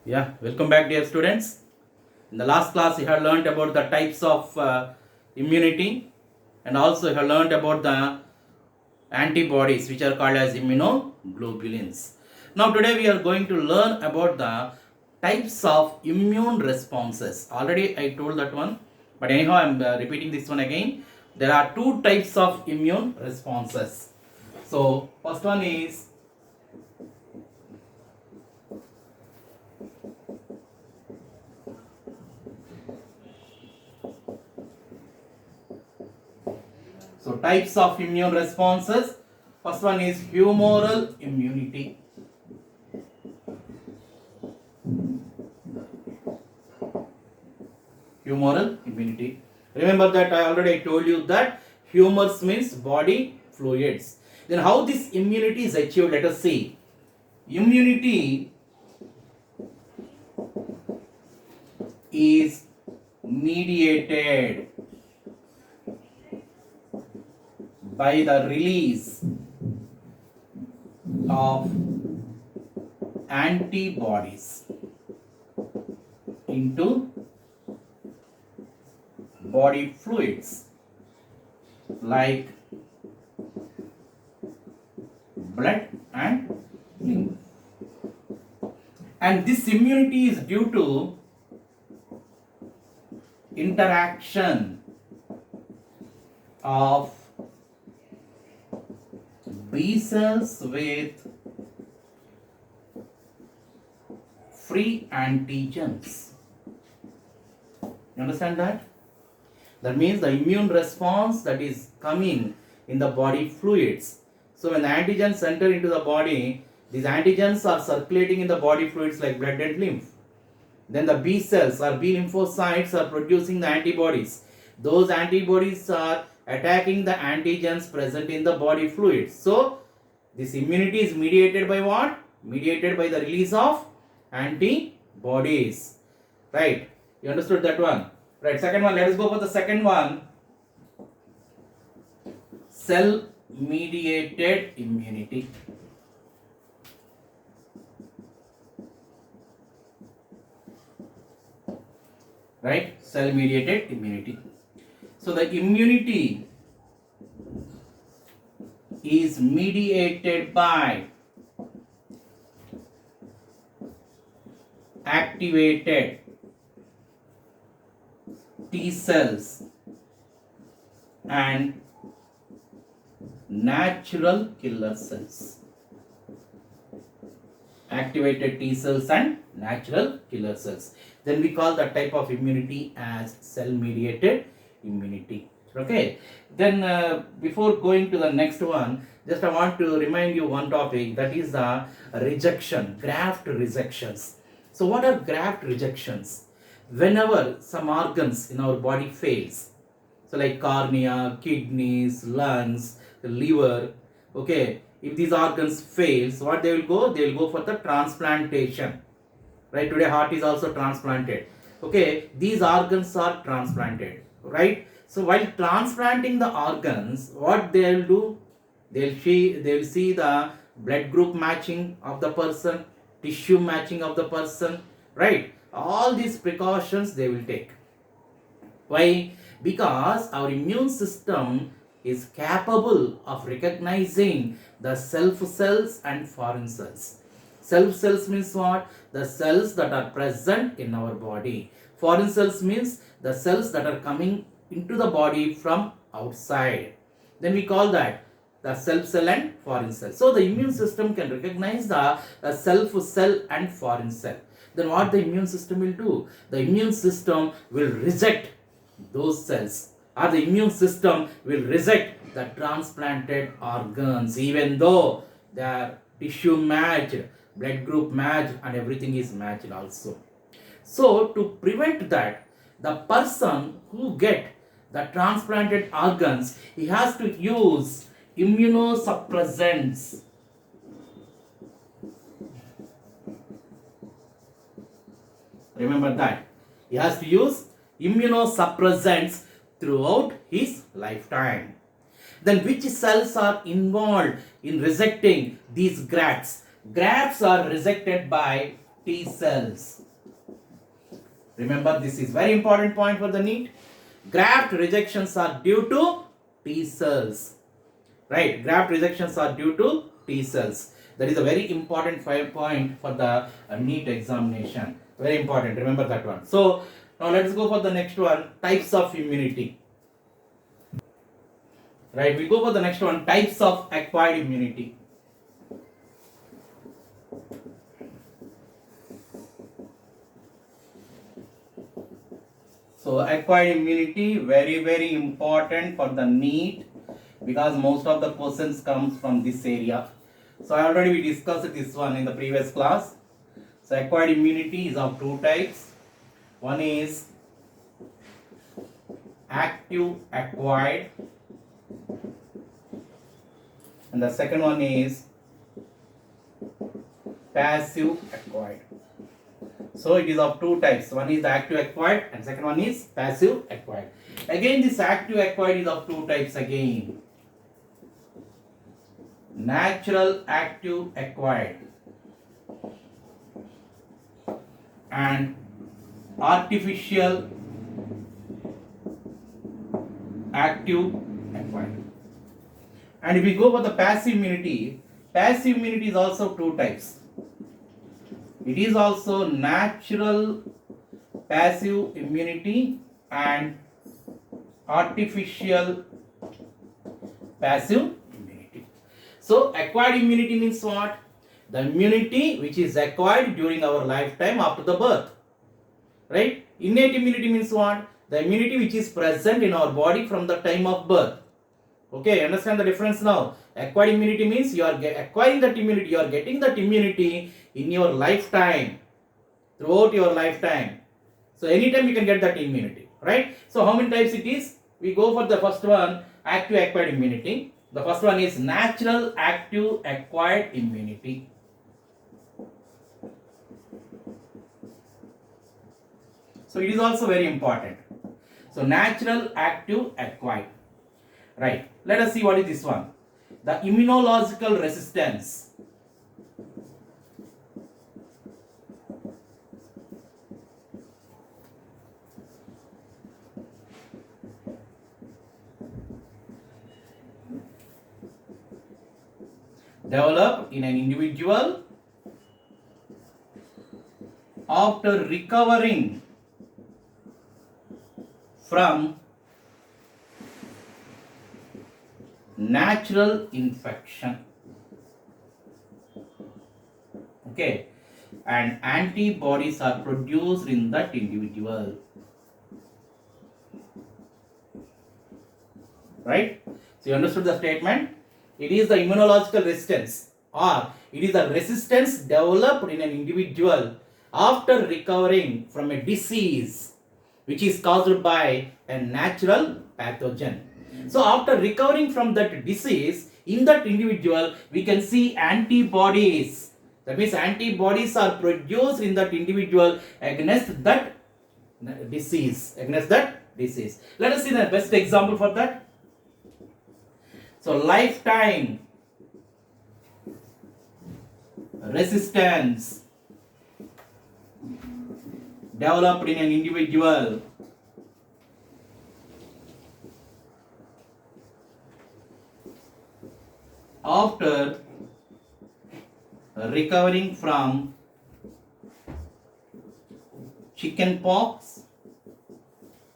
Yeah, welcome back, dear students. In the last class, you have learned about the types of immunity, and also you have learned about the antibodies, which are called as immunoglobulins. Now, today we are going to learn about the types of immune responses. Already I told that one, but anyhow, I am repeating this one again. There are two types of immune responses. So, first one is types of immune responses. First one is humoral immunity. Humoral immunity. Remember that I already told you that humors means body fluids. Then how this immunity is achieved? Let us see. Immunity is mediated by the release of antibodies into body fluids like blood and lymph. And this immunity is due to interaction of B cells with free antigens. You understand that? That means the immune response that is coming in the body fluids. So when the antigens enter into the body, these antigens are circulating in the body fluids like blood and lymph. Then the B cells or B lymphocytes are producing the antibodies. Those antibodies are attacking the antigens present in the body fluids. So this immunity is mediated by what? Mediated by the release of antibodies. Right? You understood that one? Right, second one, let us go for the second one. Cell mediated immunity. Right, cell mediated immunity. So the immunity is mediated by activated T cells and natural killer cells. Activated T cells and natural killer cells. Then we call that type of immunity as cell mediated immunity. Okay. Then before going to the next one, just I want to remind you one topic, that is the rejection, graft rejections. So what are graft rejections? Whenever some organs in our body fails, so like cornea, kidneys, lungs, the liver, okay, if these organs fails, what they will go? They will go for the transplantation. Right, today heart is also transplanted. Okay, these organs are transplanted, right? So while transplanting the organs, what they will do? They will see the blood group matching of the person, tissue matching of the person, right? All these precautions they will take. Why? Because our immune system is capable of recognizing the self cells and foreign cells. Self cells means what? The cells that are present in our body. Foreign cells means the cells that are coming into the body from outside. Then we call that the self cell and foreign cell. So the immune system can recognize the self cell and foreign cell. Then what the immune system will do? The immune system will reject those cells, or the immune system will reject the transplanted organs, even though they are tissue matched, blood group matched, and everything is matched also. So to prevent that, the person who get the transplanted organs, he has to use immunosuppressants. Remember that. He has to use immunosuppressants throughout his lifetime. Then which cells are involved in rejecting these grafts? Grafts are rejected by T T cells. Remember, this is very important point for the NEET. Graft rejections are due to T cells. Right? Graft rejections are due to T cells. That is a very important point for the NEET examination. Very important. Remember that one. So now let's go for the next one. Types of immunity. Right? We go for the next one. Types of acquired immunity. So acquired immunity, very important for the NEET, because most of the questions comes from this area. So already we discussed this one in the previous class. So acquired immunity is of two types. One is active acquired, and the second one is passive acquired. So it is of two types. One is the active acquired and second one is passive acquired. Again, this active acquired is of two types again. Natural active acquired and artificial active acquired. And if we go for the passive immunity is also two types. It is also natural passive immunity and artificial passive immunity. So acquired immunity means what? The immunity which is acquired during our lifetime after the birth. Right? Innate immunity means what? The immunity which is present in our body from the time of birth. Okay, understand the difference now? Acquired immunity means you are acquiring that immunity, you are getting that immunity in your lifetime, throughout your lifetime. So anytime you can get that immunity, right? So how many types it is? We go for the first one, active acquired immunity. The first one is natural active acquired immunity. So it is also very important. So natural active acquired. Right. Let us see what is this one. The immunological resistance. Developed in an individual after recovering from natural infection. Okay, and antibodies are produced in that individual. Right? So you understood the statement? It is the immunological resistance, or it is the resistance developed in an individual after recovering from a disease which is caused by a natural pathogen. So after recovering from that disease, in that individual, we can see antibodies. That means antibodies are produced in that individual against that disease. Let us see the best example for that. So lifetime resistance developed in an individual after recovering from chicken pox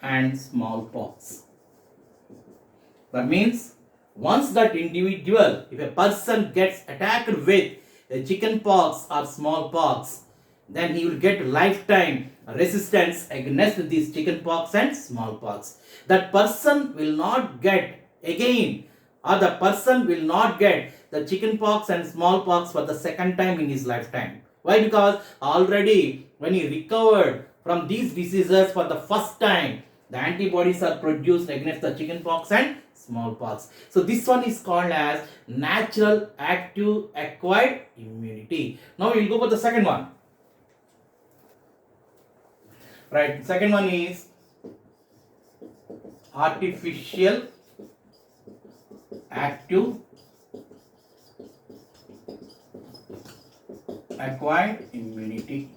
and smallpox. That means once that individual, if a person gets attacked with chicken pox or smallpox, then he will get lifetime resistance against these chicken pox and smallpox. That person will not get again, or the person will not get the chicken pox and smallpox for the second time in his lifetime. Why? Because already when he recovered from these diseases for the first time, the antibodies are produced against the chicken pox and smallpox. So this one is called as natural active acquired immunity. Now we will go for the second one. Right, second one is artificial active acquired immunity.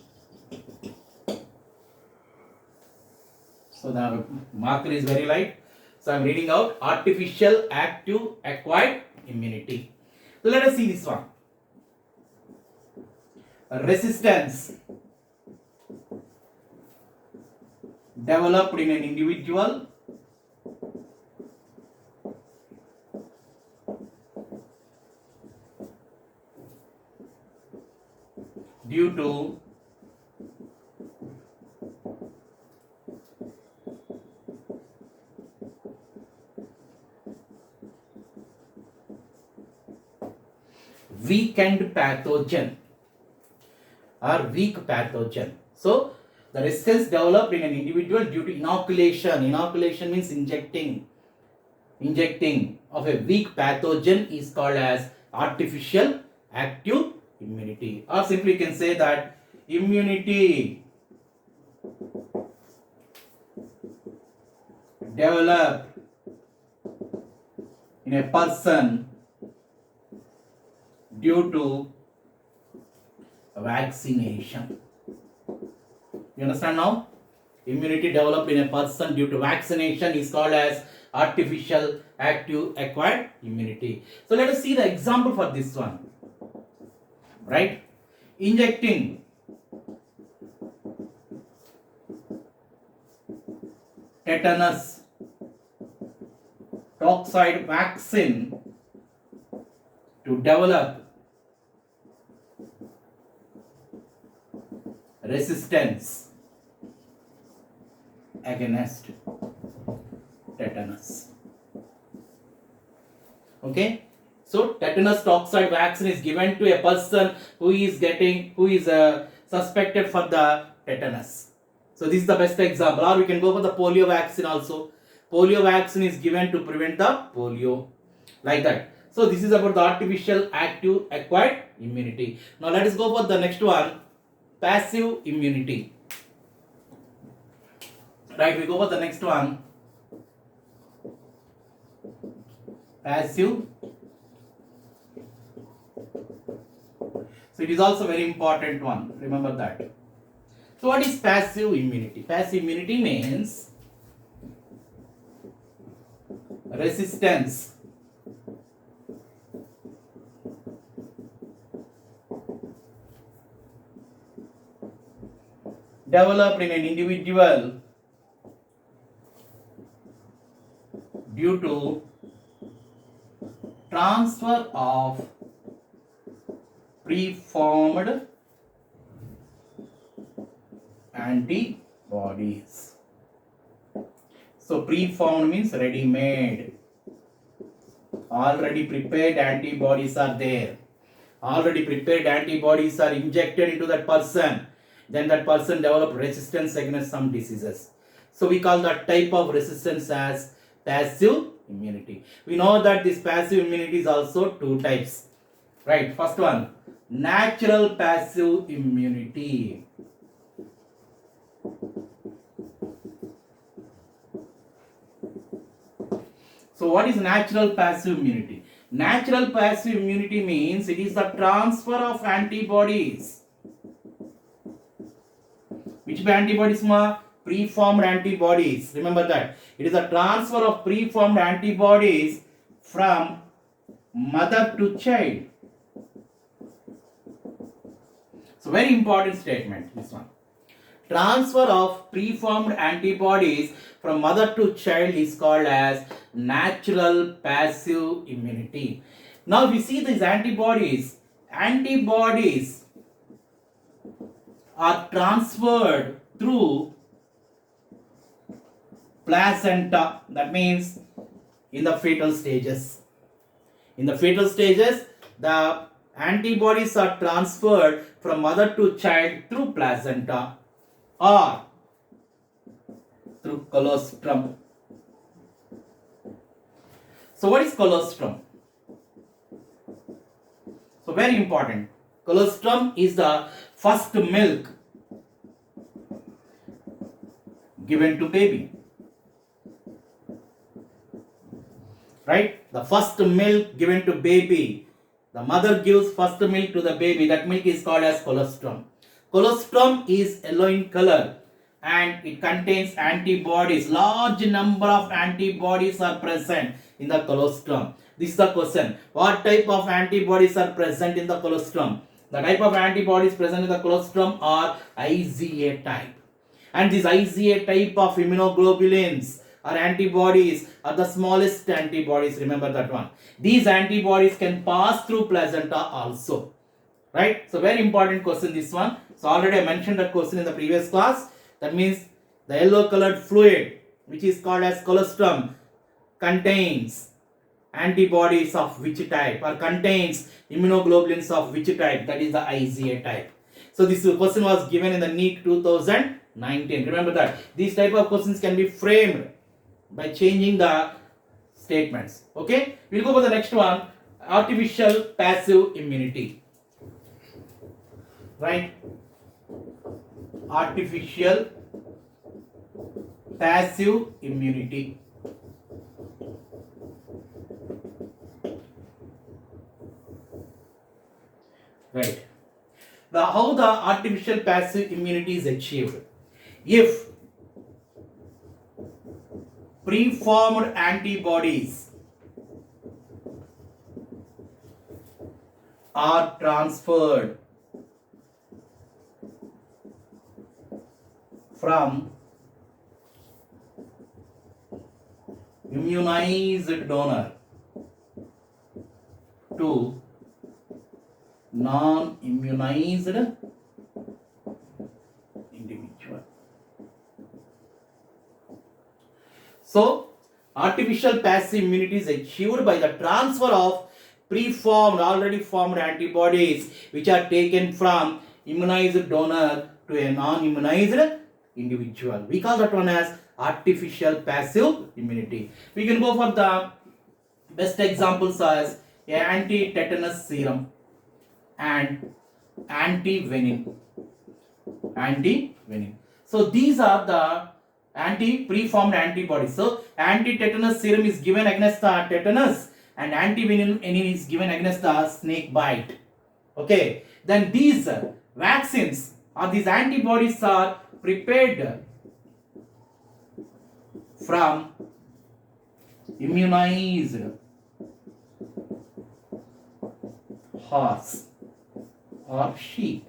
the marker is very light. So I'm reading out artificial active acquired immunity. So let us see this one. Resistance developed in an individual due to weakened pathogen or weak pathogen. So the resistance developed in an individual due to inoculation. Inoculation means injecting of a weak pathogen is called as artificial active immunity. Or simply you can say that immunity developed in a person due to vaccination. You understand now? Immunity developed in a person due to vaccination is called as artificial active acquired immunity. So let us see the example for this one. Right? Injecting tetanus toxoid vaccine to develop resistance against tetanus. Okay, so tetanus toxoid vaccine is given to a person who is suspected for the tetanus. So this is the best example. Or we can go for the polio vaccine also. Polio vaccine is given to prevent the polio, like that. So this is about the artificial active acquired immunity. Now let us go for the next one, passive immunity. Right, we go for the next one, passive. So it is also very important one, remember that. So what is passive immunity? Passive immunity means resistance developed in an individual due to transfer of preformed antibodies. So preformed means ready-made. Already prepared antibodies are there. Already prepared antibodies are injected into that person. Then that person develop resistance against some diseases. So we call that type of resistance as passive immunity. We know that this passive immunity is also two types. Right, first one, natural passive immunity. So what is natural passive immunity? Natural passive immunity means it is the transfer of antibodies. Which antibodies ma? Preformed antibodies. Remember that. It is a transfer of preformed antibodies from mother to child. So very important statement, this one. Transfer of preformed antibodies from mother to child is called as natural passive immunity. Now we see these antibodies are transferred through placenta. That means in the fetal stages. In the fetal stages, the antibodies are transferred from mother to child through placenta or through colostrum. So what is colostrum? So very important. Colostrum is the first milk given to baby. Right? The first milk given to baby. The mother gives first milk to the baby. That milk is called as colostrum. Colostrum is yellow in color and it contains antibodies. Large number of antibodies are present in the colostrum. This is the question. What type of antibodies are present in the colostrum? The type of antibodies present in the colostrum are IgA type. And these IgA type of immunoglobulins or antibodies are the smallest antibodies. Remember that one. These antibodies can pass through placenta also. Right? So very important question this one. So already I mentioned that question in the previous class. That means the yellow colored fluid, which is called as colostrum, contains antibodies of which type, or contains immunoglobulins of which type? That is the IgA type. So this question was given in the NEET 2019. Remember that. These type of questions can be framed by changing the statements. Okay, we'll go for the next one. Artificial passive immunity. Right? Artificial passive immunity. Right. How the artificial passive immunity is achieved? If preformed antibodies are transferred from immunized donor to non-immunized individual. So, artificial passive immunity is achieved by the transfer of preformed, already formed antibodies which are taken from immunized donor to a non-immunized individual. We call that one as artificial passive immunity. We can go for the best examples as anti-tetanus serum and anti-venin. So these are the preformed antibodies. So anti-tetanus serum is given against the tetanus and anti-venin is given against the snake bite. Okay. Then these vaccines or these antibodies are prepared from immunized horse or sheep.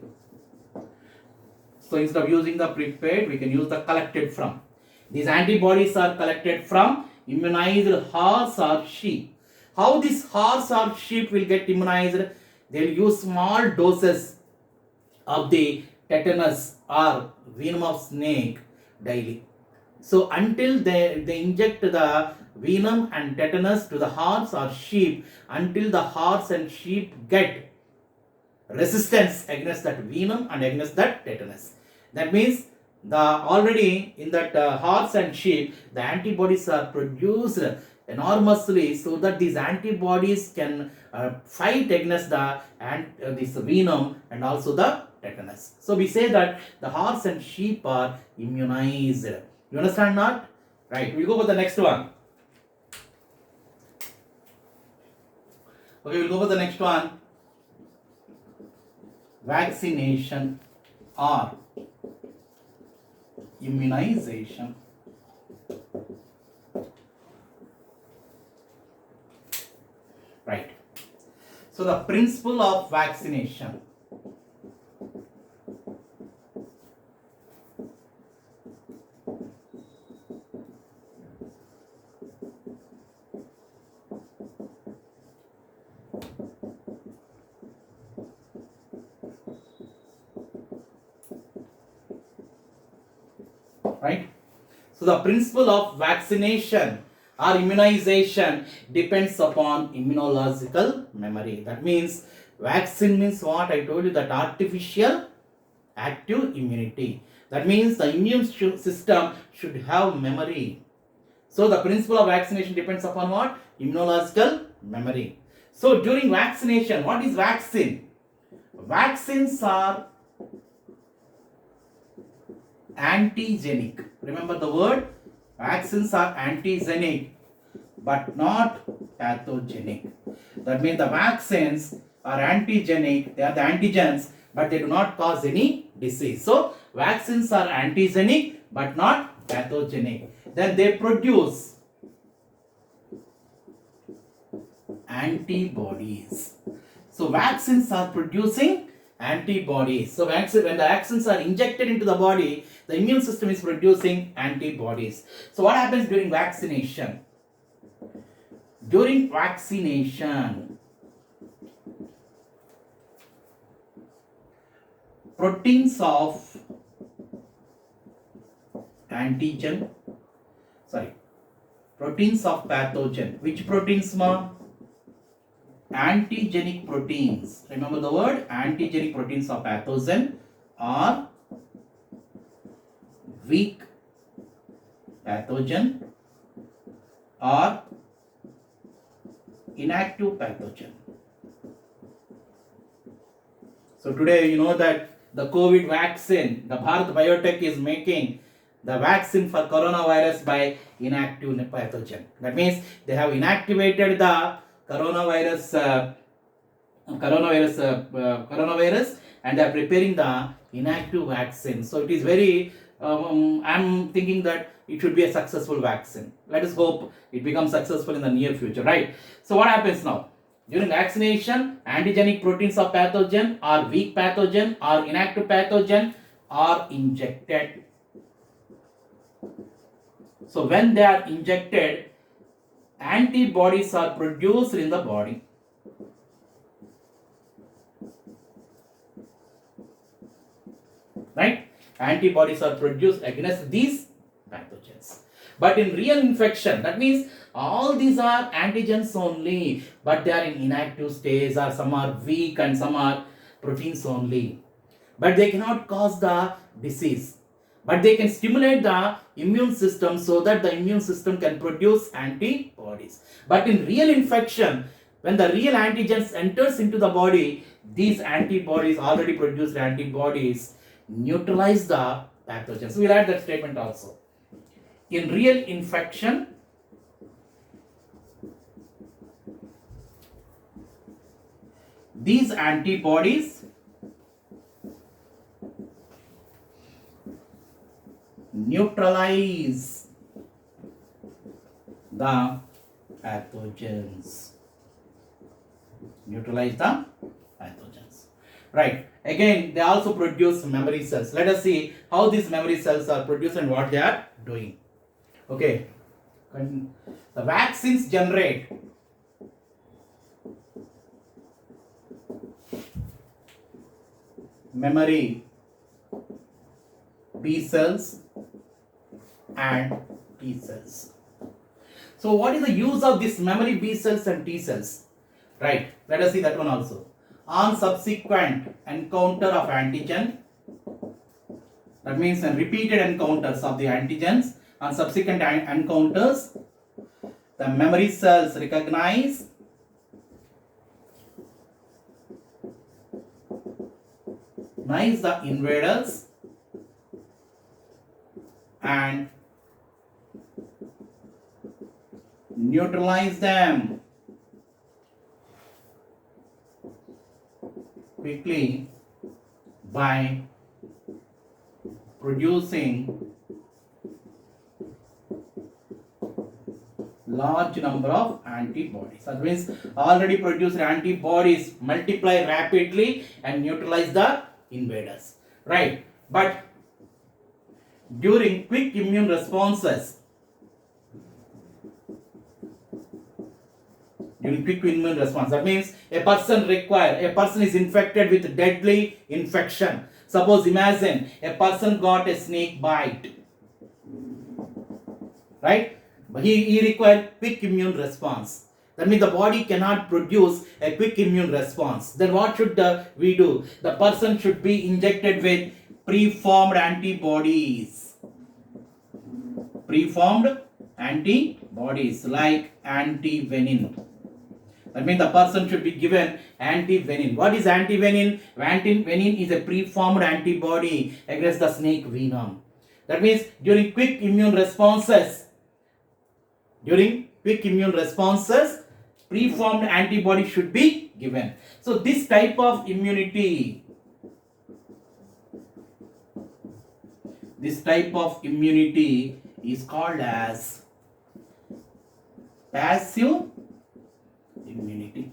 So instead of using the prepared, we can use the collected from. These antibodies are collected from immunized horse or sheep. How this horse or sheep will get immunized? They will use small doses of the tetanus or venom of snake daily. So until they inject the venom and tetanus to the horse or sheep, until the horse and sheep get resistance against that venom and against that tetanus. That means already in that horse and sheep, the antibodies are produced enormously so that these antibodies can fight against this venom and also the tetanus. So we say that the horse and sheep are immunized. You understand not? Right. We'll go for the next one. Okay, we'll go for the next one. Vaccination or immunization. Right. So the principle of vaccination. Right. So the principle of vaccination or immunization depends upon immunological memory. That means vaccine means what? I told you that artificial active immunity. That means the immune system should have memory. So the principle of vaccination depends upon what? Immunological memory. So during vaccination, what is vaccine? Vaccines are antigenic. Remember the word? Vaccines are antigenic but not pathogenic. That means the vaccines are antigenic, they are the antigens, but they do not cause any disease. So vaccines are antigenic but not pathogenic. Then they produce antibodies. So vaccines are producing antibodies. So when the vaccines are injected into the body, the immune system is producing antibodies. So what happens during vaccination? During vaccination, proteins of antigen, proteins of pathogen. Which proteins, ma? Antigenic proteins. Remember the word antigenic proteins of pathogen are weak pathogen or inactive pathogen. So today you know that the COVID vaccine, the Bharat Biotech is making the vaccine for coronavirus by inactive pathogen. That means they have inactivated the coronavirus and they are preparing the inactive vaccine. So it is very I'm thinking that it should be a successful vaccine. Let us hope it becomes successful in the near future, right? So what happens now? During vaccination, antigenic proteins of pathogen or weak pathogen or inactive pathogen are injected. So when they are injected, antibodies are produced in the body. Right? Antibodies are produced against these pathogens. But in real infection, that means all these are antigens only, but they are in inactive stage, or some are weak and some are proteins only. But they cannot cause the disease. But they can stimulate the immune system so that the immune system can produce antibodies. But in real infection, when the real antigens enters into the body, these antibodies, already produced antibodies, neutralize the pathogens. We'll add that statement also. In real infection, these antibodies neutralize the pathogens. Neutralize the pathogens. Right. Again, they also produce memory cells. Let us see how these memory cells are produced and what they are doing. Okay. The vaccines generate memory B cells and T cells. So what is the use of this memory B cells and T cells? Right, let us see that one also. On subsequent encounter of antigen, that means repeated encounters of the antigens, on subsequent encounters, the memory cells recognize the invaders and neutralize them quickly by producing large number of antibodies. That means already produced antibodies multiply rapidly and neutralize the invaders. Right. But during quick immune responses, that means a person is infected with deadly infection. Suppose imagine a person got a snake bite, right? But he required quick immune response. That means the body cannot produce a quick immune response. Then what should we do? The person should be injected with preformed antibodies. Preformed antibodies like antivenin. That means the person should be given antivenin. What is antivenin? Antivenin is a preformed antibody against the snake venom. That means during quick immune responses, preformed antibody should be given. So this type of immunity This type of immunity is called as passive immunity.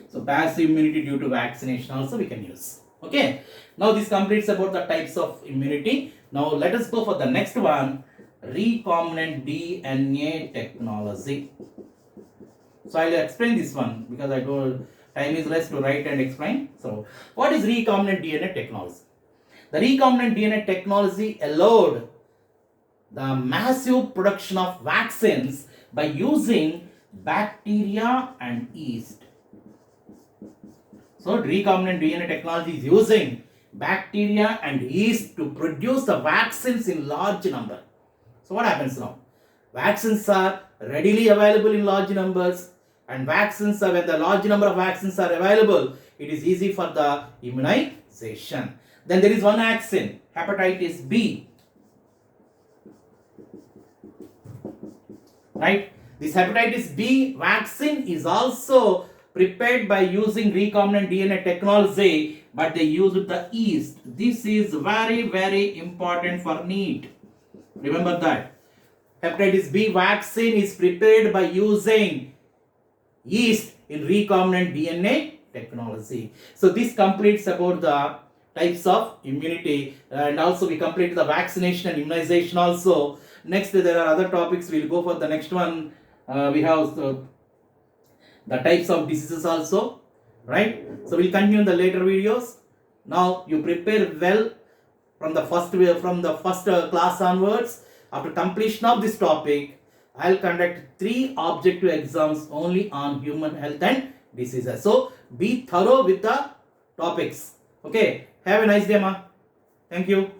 So passive immunity due to vaccination also we can use. Okay. Now this completes about the types of immunity. Now let us go for the next one, recombinant DNA technology. So I will explain this one because I don't, time is less to write and explain. So what is recombinant DNA technology? The recombinant DNA technology allowed the massive production of vaccines by using bacteria and yeast. So recombinant DNA technology is using bacteria and yeast to produce the vaccines in large number. So what happens now? Vaccines are readily available in large numbers, and vaccines are, when the large number of vaccines are available, it is easy for the immunization. Then there is one vaccine, hepatitis B. Right? This hepatitis B vaccine is also prepared by using recombinant DNA technology, but they used the yeast. This is very, very important for NEET. Remember that. Hepatitis B vaccine is prepared by using yeast in recombinant DNA technology. So this completes about the types of immunity, and also we completed the vaccination and immunization also. Next there are other topics, we'll go for the next one. We have the types of diseases also, right? So we'll continue in the later videos. Now you prepare well from the first class onwards. After completion of this topic, I'll conduct 3 objective exams only on human health and diseases. So be thorough with the topics. Okay. Have a nice day, ma. Thank you.